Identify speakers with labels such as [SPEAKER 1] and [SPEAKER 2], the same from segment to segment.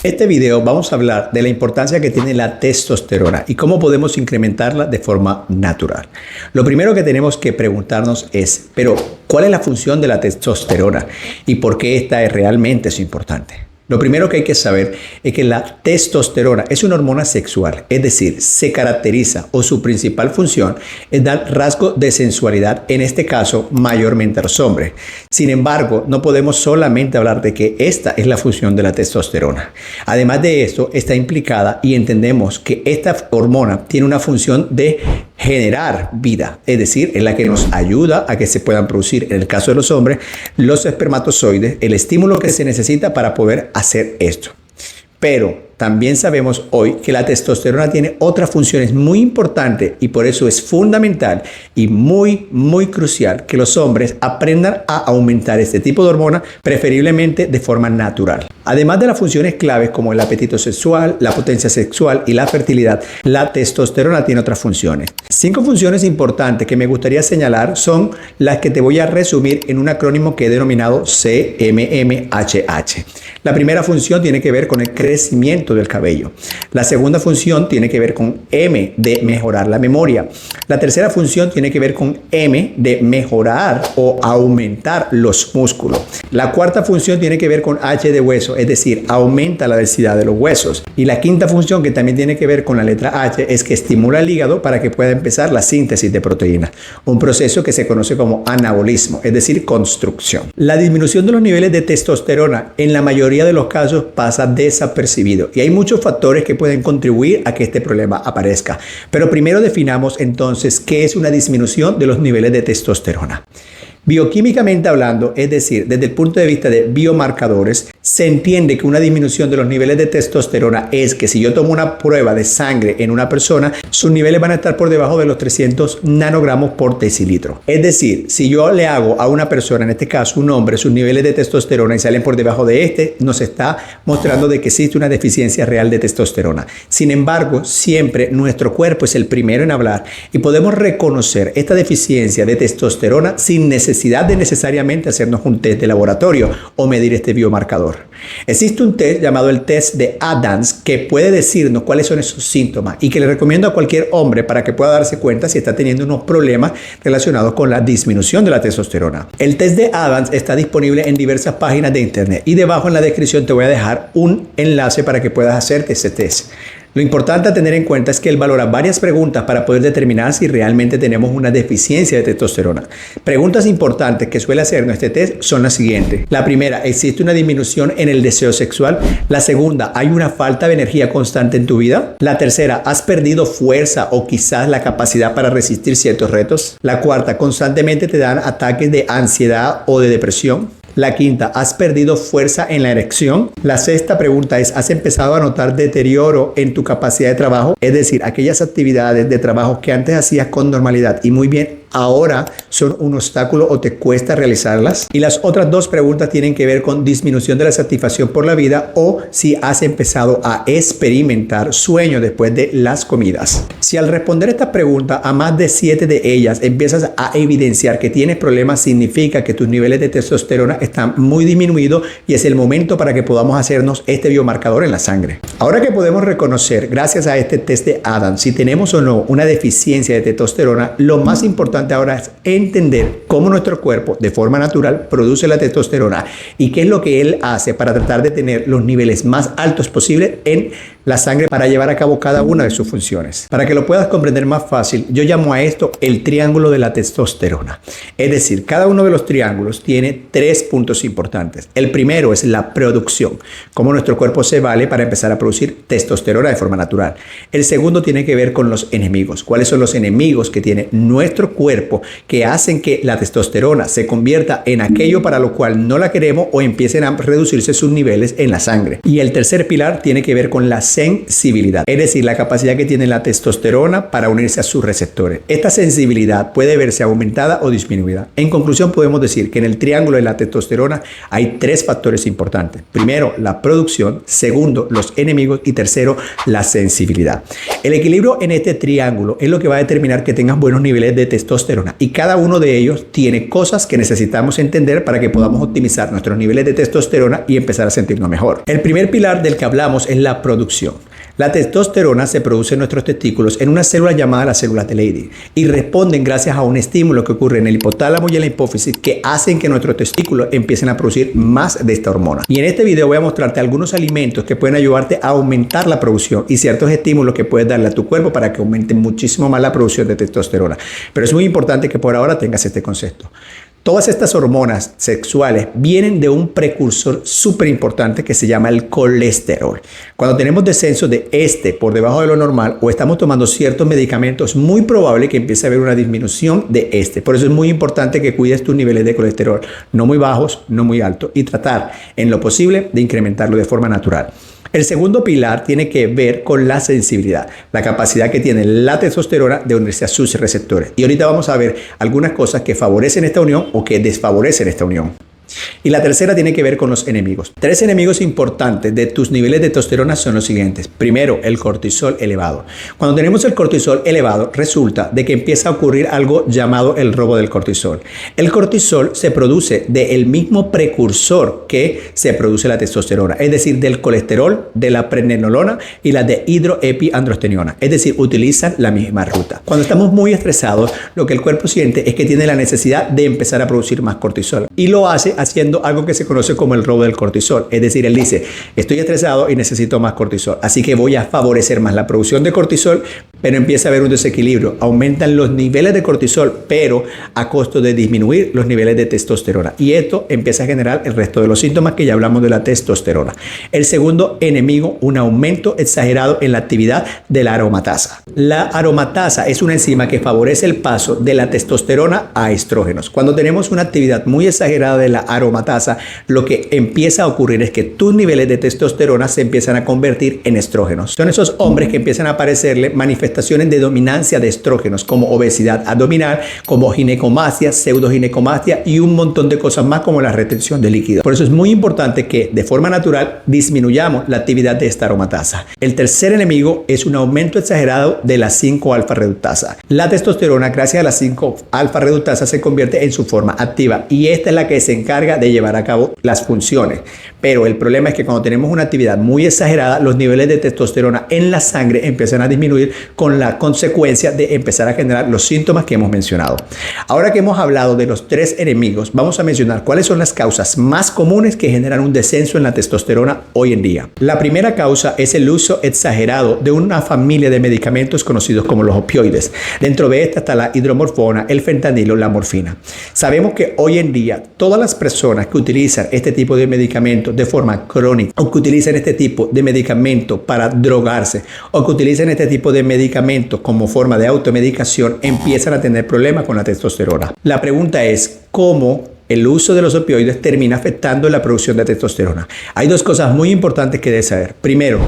[SPEAKER 1] Este video vamos a hablar de la importancia que tiene la testosterona y cómo podemos incrementarla de forma natural. Lo primero que tenemos que preguntarnos es, pero ¿cuál es la función de la testosterona y por qué esta es realmente importante? Lo primero que hay que saber es que la testosterona es una hormona sexual, es decir, se caracteriza o su principal función es dar rasgo de sensualidad, en este caso mayormente a los hombres. Sin embargo, no podemos solamente hablar de que esta es la función de la testosterona. Además de esto, está implicada y entendemos que esta hormona tiene una función de generar vida, es decir, es la que nos ayuda a que se puedan producir, en el caso de los hombres, los espermatozoides, el estímulo que se necesita para poder hacer esto. Pero también sabemos hoy que la testosterona tiene otras funciones muy importantes y por eso es fundamental y muy crucial que los hombres aprendan a aumentar este tipo de hormona, preferiblemente de forma natural. Además de las funciones claves como el apetito sexual, la potencia sexual y la fertilidad, la testosterona tiene otras funciones. 5 funciones importantes que me gustaría señalar son las que te voy a resumir en un acrónimo que he denominado CMMHH. La primera función tiene que ver con el crecimiento del cabello. La segunda función tiene que ver con M de mejorar la memoria. La tercera función tiene que ver con M de mejorar o aumentar los músculos. La cuarta función tiene que ver con H de hueso, es decir, aumenta la densidad de los huesos. Y la quinta función, que también tiene que ver con la letra H, es que estimula el hígado para que pueda empezar la síntesis de proteínas, un proceso que se conoce como anabolismo, es decir, construcción. La disminución de los niveles de testosterona en la mayoría de los casos pasa desapercibido y hay muchos factores que pueden contribuir a que este problema aparezca. Pero primero definamos entonces qué es una disminución de los niveles de testosterona. Bioquímicamente hablando, es decir, desde el punto de vista de biomarcadores, se entiende que una disminución de los niveles de testosterona es que si yo tomo una prueba de sangre en una persona, sus niveles van a estar por debajo de los 300 nanogramos por decilitro. Es decir, si yo le hago a una persona, en este caso un hombre, sus niveles de testosterona y salen por debajo de este, nos está mostrando de que existe una deficiencia real de testosterona. Sin embargo, siempre nuestro cuerpo es el primero en hablar y podemos reconocer esta deficiencia de testosterona sin necesidad de necesariamente hacernos un test de laboratorio o medir este biomarcador. Existe un test llamado el test de Adams que puede decirnos cuáles son esos síntomas y que le recomiendo a cualquier hombre para que pueda darse cuenta si está teniendo unos problemas relacionados con la disminución de la testosterona. El test de Adams está disponible en diversas páginas de internet y debajo en la descripción te voy a dejar un enlace para que puedas hacerte ese test. Lo importante a tener en cuenta es que él valora varias preguntas para poder determinar si realmente tenemos una deficiencia de testosterona. Preguntas importantes que suele hacernos este test son las siguientes. La primera, ¿existe una disminución en el deseo sexual? La segunda, ¿hay una falta de energía constante en tu vida? La tercera, ¿has perdido fuerza o quizás la capacidad para resistir ciertos retos? La cuarta, ¿constantemente te dan ataques de ansiedad o de depresión? La quinta, ¿has perdido fuerza en la erección? La sexta pregunta es, ¿has empezado a notar deterioro en tu capacidad de trabajo? Es decir, aquellas actividades de trabajo que antes hacías con normalidad y muy bien, ahora son un obstáculo o te cuesta realizarlas. Y las otras 2 preguntas tienen que ver con disminución de la satisfacción por la vida o si has empezado a experimentar sueño después de las comidas. Si al responder esta pregunta a más de 7 de ellas empiezas a evidenciar que tienes problemas, significa que tus niveles de testosterona están muy disminuidos y es el momento para que podamos hacernos este biomarcador en la sangre. Ahora que podemos reconocer, gracias a este test de Adams, si tenemos o no una deficiencia de testosterona, lo más importante ahora es entender cómo nuestro cuerpo de forma natural produce la testosterona y qué es lo que él hace para tratar de tener los niveles más altos posibles en la sangre para llevar a cabo cada una de sus funciones. Para que lo puedas comprender más fácil, yo llamo a esto el triángulo de la testosterona. Es decir, cada uno de los triángulos tiene 3 puntos importantes. El primero es la producción, cómo nuestro cuerpo se vale para empezar a producir testosterona de forma natural. El segundo tiene que ver con los enemigos. ¿Cuáles son los enemigos que tiene nuestro cuerpo que hacen que la testosterona se convierta en aquello para lo cual no la queremos o empiecen a reducirse sus niveles en la sangre? Y el tercer pilar tiene que ver con la sensibilidad, es decir, la capacidad que tiene la testosterona para unirse a sus receptores. Esta sensibilidad puede verse aumentada o disminuida. En conclusión, podemos decir que en el triángulo de la testosterona hay 3 factores importantes. Primero, la producción. Segundo, los enemigos. Y tercero, la sensibilidad. El equilibrio en este triángulo es lo que va a determinar que tengas buenos niveles de testosterona testosterona y cada uno de ellos tiene cosas que necesitamos entender para que podamos optimizar nuestros niveles de testosterona y empezar a sentirnos mejor. El primer pilar del que hablamos es la producción. La testosterona se produce en nuestros testículos en una célula llamada las células de Leydig y responden gracias a un estímulo que ocurre en el hipotálamo y en la hipófisis que hacen que nuestros testículos empiecen a producir más de esta hormona. Y en este video voy a mostrarte algunos alimentos que pueden ayudarte a aumentar la producción y ciertos estímulos que puedes darle a tu cuerpo para que aumente muchísimo más la producción de testosterona. Pero es muy importante que por ahora tengas este concepto. Todas estas hormonas sexuales vienen de un precursor súper importante que se llama el colesterol. Cuando tenemos descenso de este por debajo de lo normal o estamos tomando ciertos medicamentos, es muy probable que empiece a haber una disminución de este. Por eso es muy importante que cuides tus niveles de colesterol, no muy bajos, no muy altos, y tratar en lo posible de incrementarlo de forma natural. El segundo pilar tiene que ver con la sensibilidad, la capacidad que tiene la testosterona de unirse a sus receptores. Y ahorita vamos a ver algunas cosas que favorecen esta unión o que desfavorecen esta unión. Y la tercera tiene que ver con los enemigos. 3 enemigos importantes de tus niveles de testosterona son los siguientes. Primero, el cortisol elevado. Cuando tenemos el cortisol elevado, resulta de que empieza a ocurrir algo llamado el robo del cortisol. El cortisol se produce del mismo precursor que se produce la testosterona, es decir, del colesterol, de la pregnenolona y la de hidroepiandrosterona. Es decir, utilizan la misma ruta. Cuando estamos muy estresados, lo que el cuerpo siente es que tiene la necesidad de empezar a producir más cortisol y lo hace haciendo algo que se conoce como el robo del cortisol. Es decir, él dice, estoy estresado y necesito más cortisol, así que voy a favorecer más la producción de cortisol, pero empieza a haber un desequilibrio. Aumentan los niveles de cortisol, pero a costo de disminuir los niveles de testosterona. Y esto empieza a generar el resto de los síntomas que ya hablamos de la testosterona. El segundo enemigo, un aumento exagerado en la actividad de la aromatasa. La aromatasa es una enzima que favorece el paso de la testosterona a estrógenos. Cuando tenemos una actividad muy exagerada de la aromatasa, lo que empieza a ocurrir es que tus niveles de testosterona se empiezan a convertir en estrógenos. Son esos hombres que empiezan a aparecerle manifestaciones de dominancia de estrógenos como obesidad abdominal, como ginecomastia, pseudoginecomastia y un montón de cosas más como la retención de líquido. Por eso es muy importante que de forma natural disminuyamos la actividad de esta aromatasa. El tercer enemigo es un aumento exagerado de la 5-alfa reductasa. La testosterona, gracias a la 5-alfa reductasa, se convierte en su forma activa y esta es la que se encarga de llevar a cabo las funciones. Pero el problema es que cuando tenemos una actividad muy exagerada, los niveles de testosterona en la sangre empiezan a disminuir con la consecuencia de empezar a generar los síntomas que hemos mencionado. Ahora que hemos hablado de los 3 enemigos, vamos a mencionar cuáles son las causas más comunes que generan un descenso en la testosterona hoy en día. La primera causa es el uso exagerado de una familia de medicamentos conocidos como los opioides. Dentro de esta está la hidromorfona, el fentanilo, la morfina. Sabemos que hoy en día todas las personas que utilizan este tipo de medicamentos de forma crónica o que utilizan este tipo de medicamento para drogarse o que utilizan este tipo de medicamentos como forma de automedicación empiezan a tener problemas con la testosterona. La pregunta es, ¿cómo el uso de los opioides termina afectando la producción de testosterona? Hay 2 cosas muy importantes que debes saber. Primero,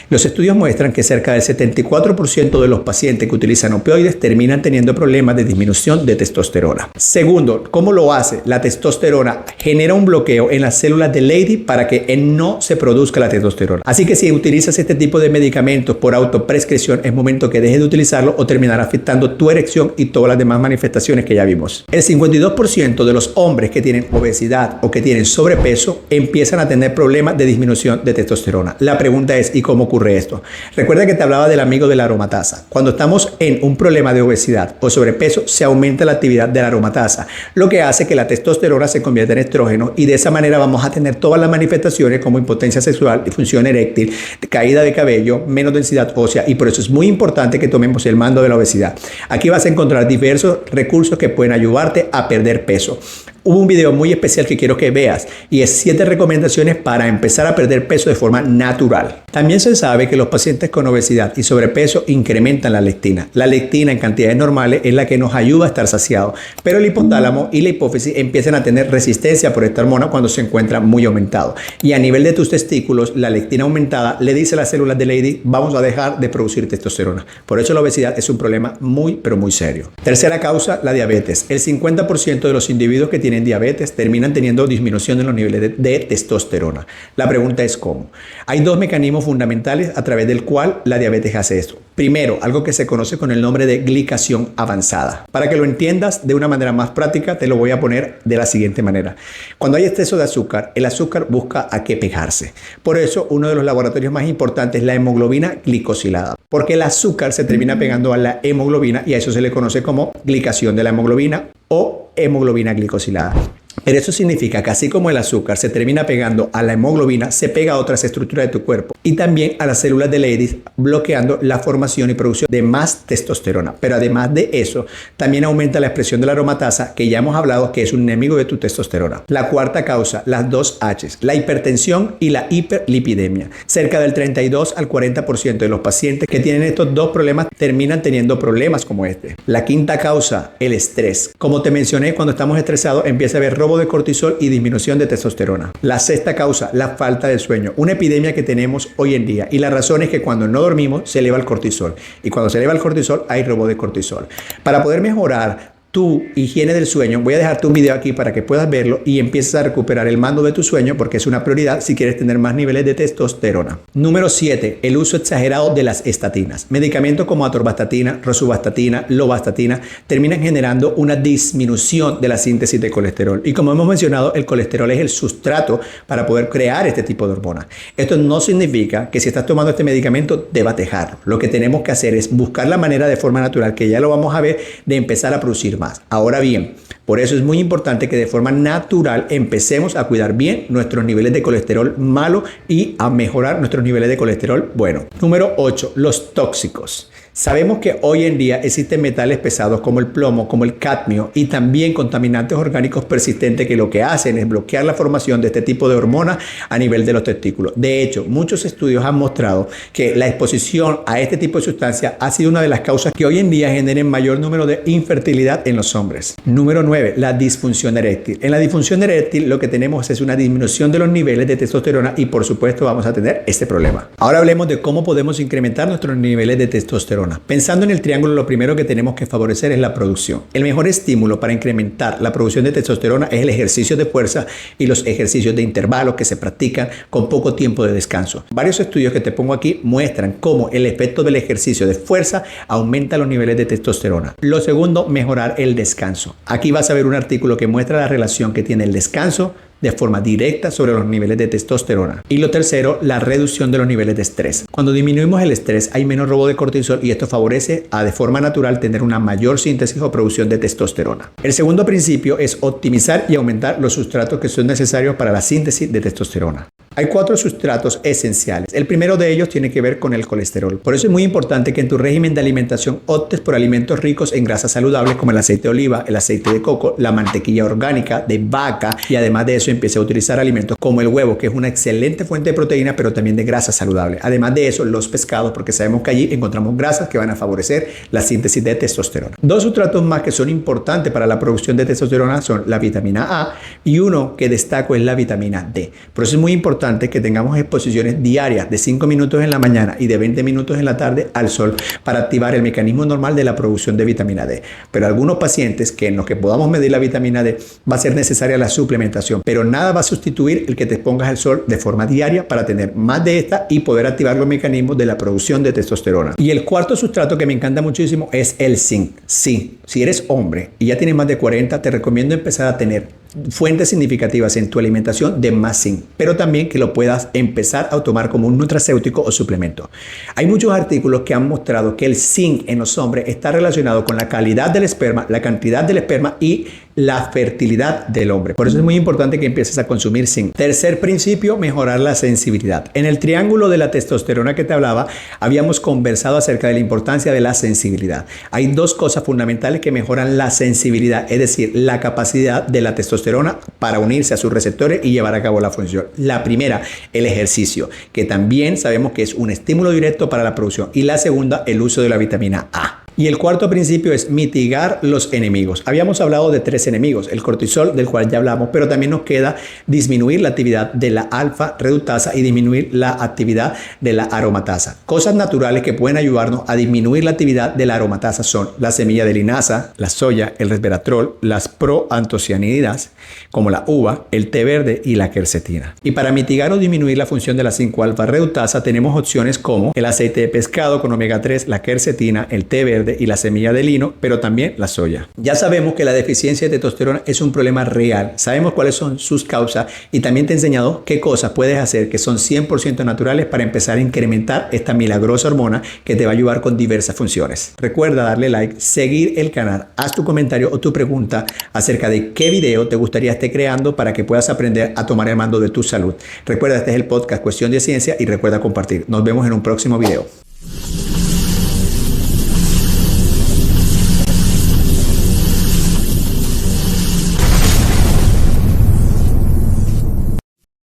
[SPEAKER 1] los estudios muestran que cerca del 74% de los pacientes que utilizan opioides terminan teniendo problemas de disminución de testosterona. Segundo, ¿cómo lo hace? La testosterona genera un bloqueo en las células de Leydig para que no se produzca la testosterona. Así que si utilizas este tipo de medicamentos por autoprescripción, es momento que dejes de utilizarlo o terminar afectando tu erección y todas las demás manifestaciones que ya vimos. El 52% de los hombres que tienen obesidad o que tienen sobrepeso empiezan a tener problemas de disminución de testosterona. La pregunta es, ¿y cómo ocurre esto? Recuerda que te hablaba del amigo de la aromatasa. Cuando estamos en un problema de obesidad o sobrepeso, se aumenta la actividad de la aromatasa, lo que hace que la testosterona se convierta en estrógeno y de esa manera vamos a tener todas las manifestaciones como impotencia sexual, disfunción eréctil, caída de cabello, menos densidad ósea, y por eso es muy importante que tomemos el mando de la obesidad. Aquí vas a encontrar diversos recursos que pueden ayudarte a perder peso. Hubo un video muy especial que quiero que veas y es 7 recomendaciones para empezar a perder peso de forma natural. También se sabe que los pacientes con obesidad y sobrepeso incrementan la leptina. La leptina en cantidades normales es la que nos ayuda a estar saciados, pero el hipotálamo y la hipófisis empiezan a tener resistencia por esta hormona cuando se encuentra muy aumentado. Y a nivel de tus testículos, la leptina aumentada le dice a las células de Leydig, vamos a dejar de producir testosterona. Por eso la obesidad es un problema muy, pero muy serio. Tercera causa, la diabetes. El 50% de los individuos que tienen diabetes diabetes terminan teniendo disminución en los niveles de testosterona. La pregunta es ¿cómo? Hay dos mecanismos fundamentales a través del cual la diabetes hace esto. Primero, algo que se conoce con el nombre de glicación avanzada. Para que lo entiendas de una manera más práctica, te lo voy a poner de la siguiente manera. Cuando hay exceso de azúcar, el azúcar busca a qué pegarse. Por eso, uno de los laboratorios más importantes es la hemoglobina glicosilada. Porque el azúcar se termina pegando a la hemoglobina y a eso se le conoce como glicación de la hemoglobina o hemoglobina glicosilada. Pero eso significa que así como el azúcar se termina pegando a la hemoglobina, se pega a otras estructuras de tu cuerpo y también a las células de Leydig, bloqueando la formación y producción de más testosterona. Pero además de eso, también aumenta la expresión de la aromatasa, que ya hemos hablado que es un enemigo de tu testosterona. La cuarta causa, las dos H's, la hipertensión y la hiperlipidemia. Cerca del 32 al 40% de los pacientes que tienen estos dos problemas terminan teniendo problemas como este. La quinta causa, el estrés. Como te mencioné, cuando estamos estresados empieza a haber robo de cortisol y disminución de testosterona. La sexta causa, la falta de sueño, una epidemia que tenemos hoy en día, y la razón es que cuando no dormimos se eleva el cortisol, y cuando se eleva el cortisol hay robo de cortisol. Para poder mejorar tu higiene del sueño, voy a dejarte un video aquí para que puedas verlo y empieces a recuperar el mando de tu sueño, porque es una prioridad si quieres tener más niveles de testosterona. Número 7, el uso exagerado de las estatinas. Medicamentos como atorvastatina, rosuvastatina, lovastatina terminan generando una disminución de la síntesis de colesterol. Y como hemos mencionado, el colesterol es el sustrato para poder crear este tipo de hormonas. Esto no significa que si estás tomando este medicamento debas dejarlo. Lo que tenemos que hacer es buscar la manera de forma natural, que ya lo vamos a ver, de empezar a producir más. Ahora bien, por eso es muy importante que de forma natural empecemos a cuidar bien nuestros niveles de colesterol malo y a mejorar nuestros niveles de colesterol bueno. Número 8, los tóxicos. Sabemos que hoy en día existen metales pesados como el plomo, como el cadmio y también contaminantes orgánicos persistentes que lo que hacen es bloquear la formación de este tipo de hormonas a nivel de los testículos. De hecho, muchos estudios han mostrado que la exposición a este tipo de sustancias ha sido una de las causas que hoy en día generen mayor número de infertilidad en los hombres. Número 9, la disfunción eréctil. En la disfunción eréctil lo que tenemos es una disminución de los niveles de testosterona y por supuesto vamos a tener este problema. Ahora hablemos de cómo podemos incrementar nuestros niveles de testosterona. Pensando en el triángulo, lo primero que tenemos que favorecer es la producción. El mejor estímulo para incrementar la producción de testosterona es el ejercicio de fuerza y los ejercicios de intervalo que se practican con poco tiempo de descanso. Varios estudios que te pongo aquí muestran cómo el efecto del ejercicio de fuerza aumenta los niveles de testosterona. Lo segundo, mejorar el descanso. Aquí vas a ver un artículo que muestra la relación que tiene el descanso de forma directa sobre los niveles de testosterona. Y lo tercero, la reducción de los niveles de estrés. Cuando disminuimos el estrés hay menos robo de cortisol y esto favorece a de forma natural tener una mayor síntesis o producción de testosterona. El segundo principio es optimizar y aumentar los sustratos que son necesarios para la síntesis de testosterona. Hay 4 sustratos esenciales. El primero de ellos tiene que ver con el colesterol. Por eso es muy importante que en tu régimen de alimentación optes por alimentos ricos en grasas saludables como el aceite de oliva, el aceite de coco, la mantequilla orgánica de vaca y además de eso empiece a utilizar alimentos como el huevo, que es una excelente fuente de proteína pero también de grasa saludable. Además de eso, los pescados, porque sabemos que allí encontramos grasas que van a favorecer la síntesis de testosterona. 2 sustratos más que son importantes para la producción de testosterona son la vitamina A y uno que destaco es la vitamina D. Por eso es muy importante que tengamos exposiciones diarias de 5 minutos en la mañana y de 20 minutos en la tarde al sol para activar el mecanismo normal de la producción de vitamina D. Pero algunos pacientes que en los que podamos medir la vitamina D va a ser necesaria la suplementación, pero nada va a sustituir el que te pongas al sol de forma diaria para tener más de esta y poder activar los mecanismos de la producción de testosterona. Y el cuarto sustrato que me encanta muchísimo es el zinc. Sí, si eres hombre y ya tienes más de 40, te recomiendo empezar a tener fuentes significativas en tu alimentación de más zinc, pero también que lo puedas empezar a tomar como un nutracéutico o suplemento. Hay muchos artículos que han mostrado que el zinc en los hombres está relacionado con la calidad del esperma, la cantidad del esperma y la fertilidad del hombre. Por eso es muy importante que empieces a consumir zinc. Tercer principio, mejorar la sensibilidad. En el triángulo de la testosterona que te hablaba, habíamos conversado acerca de la importancia de la sensibilidad. Hay 2 cosas fundamentales que mejoran la sensibilidad, es decir, la capacidad de la testosterona para unirse a sus receptores y llevar a cabo la función. La primera, el ejercicio, que también sabemos que es un estímulo directo para la producción. Y la segunda, el uso de la vitamina A. Y el cuarto principio es mitigar los enemigos. Habíamos hablado de 3 enemigos, el cortisol, del cual ya hablamos, pero también nos queda disminuir la actividad de la alfa reductasa y disminuir la actividad de la aromatasa. Cosas naturales que pueden ayudarnos a disminuir la actividad de la aromatasa son la semilla de linaza, la soya, el resveratrol, las proantocianidas, como la uva, el té verde y la quercetina. Y para mitigar o disminuir la función de la 5-alfa reductasa tenemos opciones como el aceite de pescado con omega 3, la quercetina, el té verde y la semilla de lino, pero también la soya. Ya sabemos que la deficiencia de testosterona es un problema real. Sabemos cuáles son sus causas y también te he enseñado qué cosas puedes hacer que son 100% naturales para empezar a incrementar esta milagrosa hormona que te va a ayudar con diversas funciones. Recuerda darle like, seguir el canal, haz tu comentario o tu pregunta acerca de qué video te gustaría esté creando para que puedas aprender a tomar el mando de tu salud. Recuerda, este es el podcast Cuestión de Ciencia y recuerda compartir. Nos vemos en un próximo video.